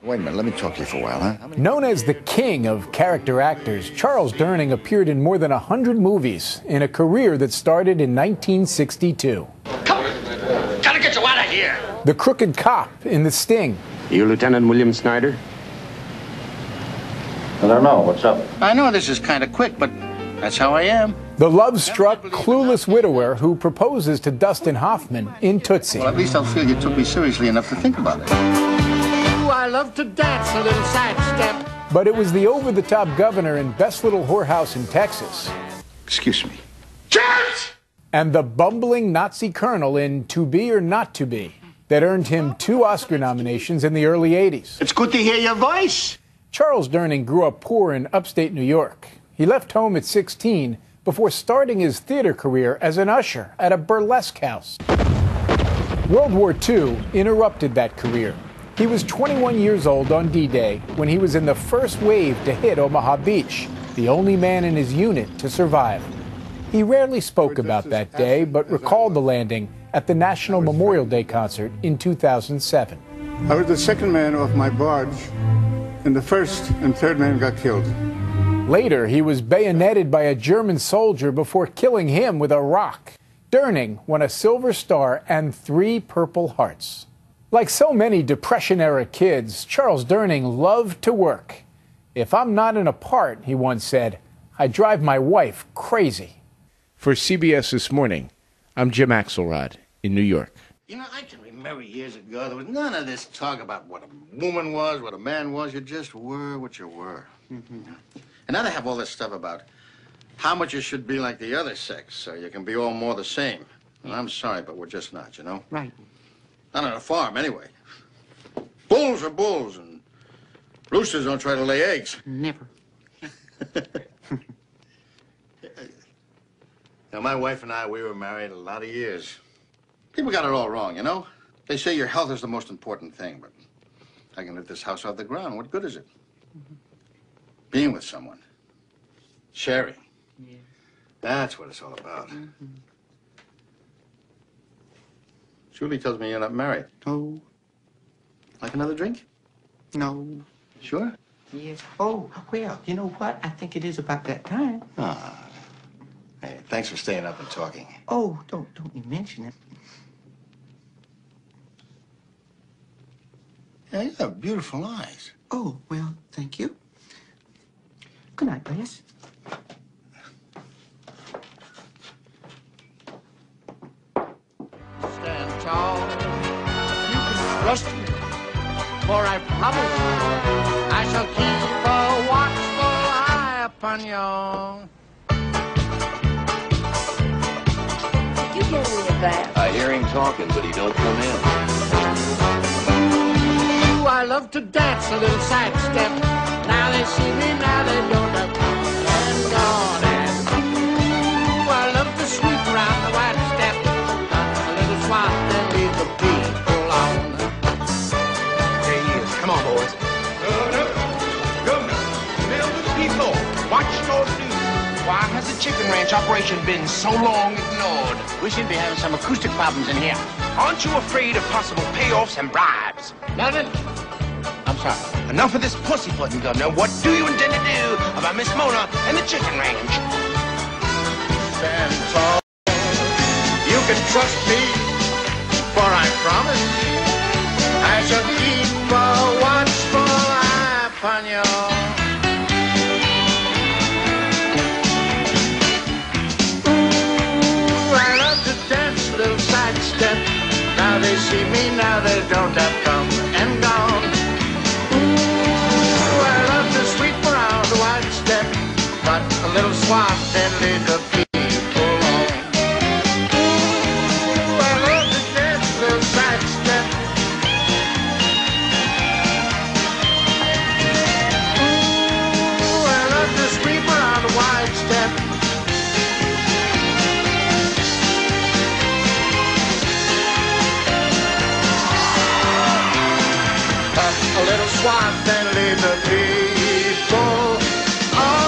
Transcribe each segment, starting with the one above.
Wait a minute, let me talk to you for a while, huh? Known as the king of character actors, Charles Durning appeared in more than 100 movies in a career that started in 1962. Come on! Gotta get you out of here! The crooked cop in The Sting. You Lieutenant William Snyder? I don't know. What's up? I know this is kind of quick, but that's how I am. The love-struck, clueless widower who proposes to Dustin Hoffman in Tootsie. Well, at least I'll feel you took me seriously enough to think about it. Ooh, I love to dance a little sidestep. But it was the over-the-top governor in Best Little Whorehouse in Texas. Excuse me. Church! And the bumbling Nazi colonel in To Be or Not to Be that earned him 2 Oscar nominations in the early 80s. It's good to hear your voice. Charles Durning grew up poor in upstate New York. He left home at 16 before starting his theater career as an usher at a burlesque house. World War II interrupted that career. He was 21 years old on D-Day when he was in the first wave to hit Omaha Beach, the only man in his unit to survive. He rarely spoke about that day, but recalled the landing at the National Memorial Day concert in 2007. I was the second man off my barge, and the first and third man got killed. Later, he was bayoneted by a German soldier before killing him with a rock. Durning won a Silver Star and 3 Purple Hearts. Like so many Depression-era kids, Charles Durning loved to work. "If I'm not in a part," he once said, "I drive my wife crazy." For CBS This Morning, I'm Jim Axelrod in New York. You know, I can remember years ago, there was none of this talk about what a woman was, what a man was. You just were what you were. And now they have all this stuff about how much you should be like the other sex so you can be all more the same. And I'm sorry, but we're just not, you know? Right. Not on a farm, anyway. Bulls are bulls, and roosters don't try to lay eggs. Never. Now, my wife and I, we were married a lot of years. People got it all wrong, you know? They say your health is the most important thing, but I can lift this house off the ground. What good is it? Being with someone. Sharing. Yeah. That's what it's all about. Julie tells me you're not married. No. Like another drink? No. Sure? Yes. Oh, well, you know what? I think it is about that time. Ah. Hey, thanks for staying up and talking. Oh, don't you mention it. Yeah, you have beautiful eyes. Oh, well, thank you. Good night, Bess. Stand tall. You can trust me, for I promise I shall keep a watchful eye upon you. You get any of that? I hear him talking, but he don't come in. Ooh, I love to dance a little sidestep. Now they see me, now they don't have and gone. And ooh, I love to sweep around the white step. A little swat, then leave the people alone. There he is. Come on, boys. Governor, mail to the people. Watch your news. Why has the chicken ranch operation been so long ignored? We seem to be having some acoustic problems in here. Aren't you afraid of possible payoffs and bribes? Nothing? I'm sorry. Enough of this pussyfooting, Governor. What do you intend to do about Miss Mona and the chicken ranch? Stand tall. You can trust me, for I promise I shall keep a watchful eye upon you. Ooh, I love to dance a little sidestep. Now they see me, now they don't have come and gone. Ooh, I love to sweep around the white step, but a little swat and lead the people on. Ooh, I love to dance a little sidestep. Ooh, I love to sweep around the white step. A little swat and lead the people on.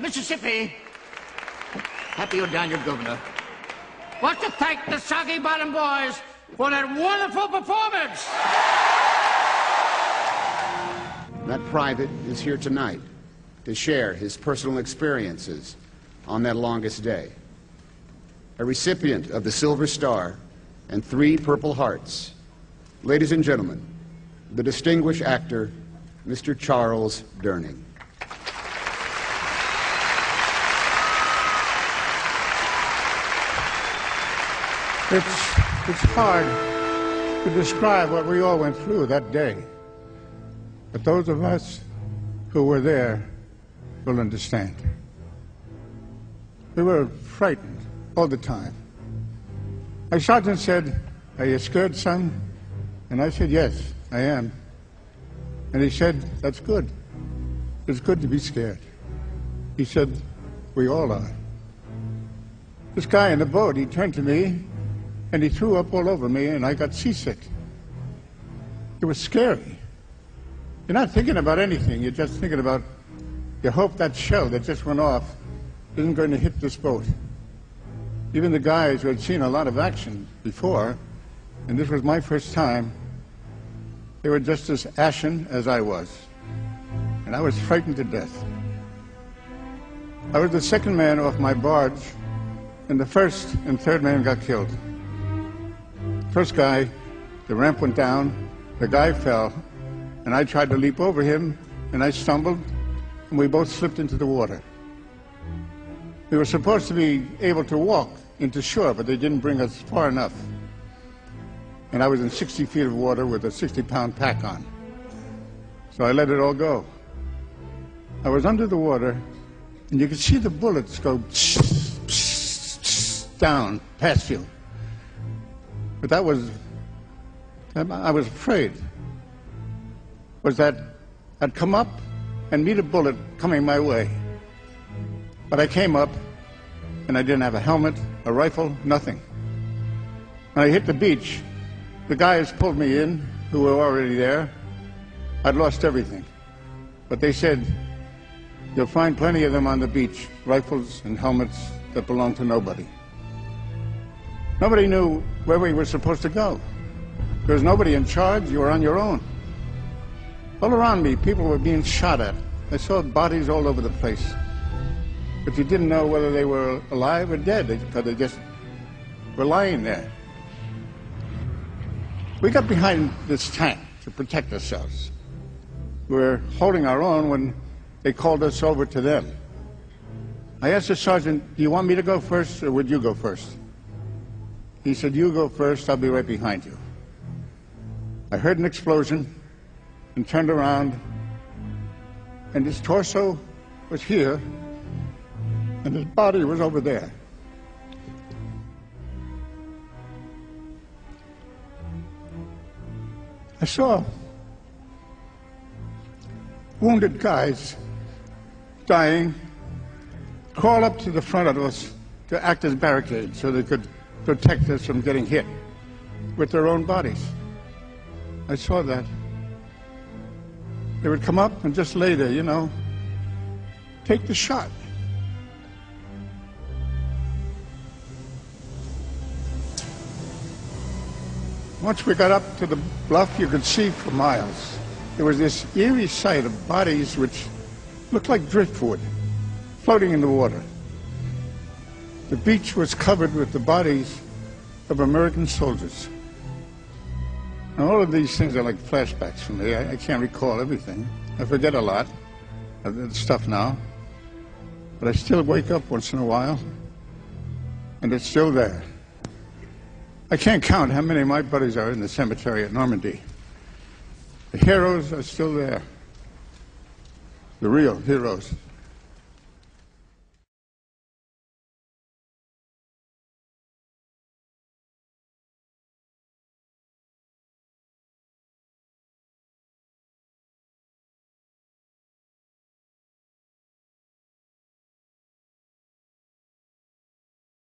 Mississippi, happy you're down, your governor, wants to thank the Soggy Bottom Boys for that wonderful performance. That private is here tonight to share his personal experiences on that longest day. A recipient of the Silver Star and 3 Purple Hearts. Ladies and gentlemen, the distinguished actor, Mr. Charles Durning. It's hard to describe what we all went through that day. But those of us who were there will understand. We were frightened all the time. My sergeant said, "Are you scared, son?" And I said, "Yes, I am." And he said, "That's good. It's good to be scared." He said, "We all are." This guy in the boat, he turned to me and he threw up all over me and I got seasick. It was scary. You're not thinking about anything. You're just thinking about, you hope that shell that just went off isn't going to hit this boat. Even the guys who had seen a lot of action before, and this was my first time, they were just as ashen as I was. And I was frightened to death. I was the second man off my barge, and the first and third man got killed. First guy, the ramp went down, the guy fell, and I tried to leap over him, and I stumbled, and we both slipped into the water. We were supposed to be able to walk into shore, but they didn't bring us far enough. And I was in 60 feet of water with a 60-pound pack on. So I let it all go. I was under the water, and you could see the bullets go down past you. But I was afraid, was that I'd come up and meet a bullet coming my way. But I came up, and I didn't have a helmet, a rifle, nothing. When I hit the beach, the guys pulled me in, who were already there. I'd lost everything. But they said, "You'll find plenty of them on the beach, rifles and helmets that belong to nobody." Nobody knew where we were supposed to go. There was nobody in charge. You were on your own. All around me, people were being shot at. I saw bodies all over the place. But you didn't know whether they were alive or dead, because they just were lying there. We got behind this tank to protect ourselves. We were holding our own when they called us over to them. I asked the sergeant, "Do you want me to go first, or would you go first?" He said, "You go first, I'll be right behind you." I heard an explosion and turned around, and his torso was here, and his body was over there. I saw wounded guys dying crawl up to the front of us to act as barricades so they could protect us from getting hit with their own bodies. I saw that. They would come up and just lay there, you know, take the shot. Once we got up to the bluff, you could see for miles. There was this eerie sight of bodies which looked like driftwood floating in the water. The beach was covered with the bodies of American soldiers. And all of these things are like flashbacks for me. I can't recall everything. I forget a lot of the stuff now. But I still wake up once in a while, and it's still there. I can't count how many of my buddies are in the cemetery at Normandy. The heroes are still there. The real heroes.